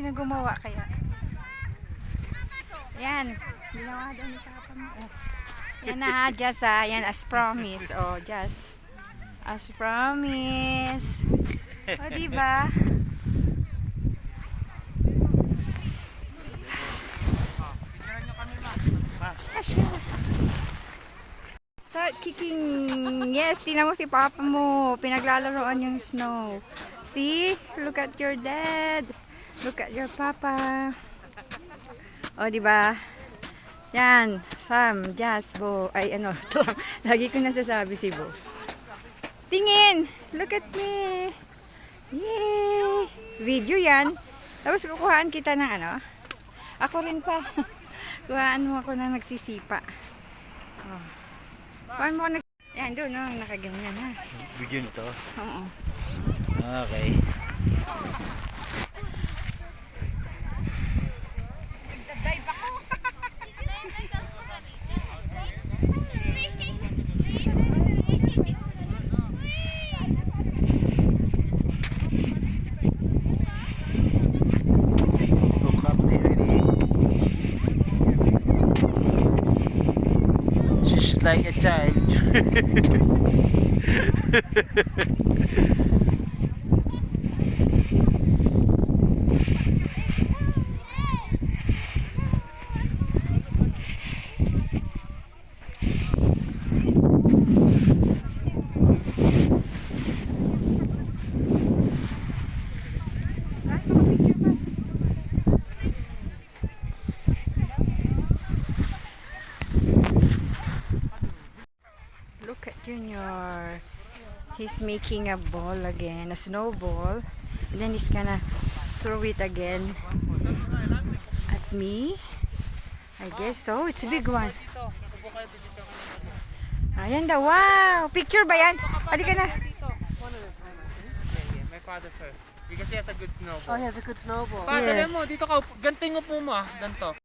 Sino gumawa kaya? Yan. Ginawa daw ni Papa mo. Oh. Yan na, Jazz ah. Yan, as promise. Oh, Jazz. As promise. O, diba? Start kicking. Yes, tingnan mo si Papa mo. Pinaglalaroan yung snow. See? Look at your dad. Look at your papa. O, diba? Yan. Sam, Jazz, Bo. Ay, ano. Lagi ko nasasabi si Bo. Tingin! Look at me! Yay! Video yan. Tapos kukuhaan kita ng ano. Ako rin pa. Kuhaan mo ako na nagsisipa. Oh. Kuhaan mo ako yan, doon, no? Nakaganyan, ha? Video nito? Oo. Okay. Look up there. She's like a child. Look at Junior. He's making a ball again, a snowball. And then he's gonna throw it again at me. I guess so. It's a big one. Ayan daw. Wow! Picture ba yan? Halika na. My father first. Because he has a good snowball. Oh, he has a good snowball. Father Yes. mo, dito ka. Ganito yung upo mo ah. Ganito.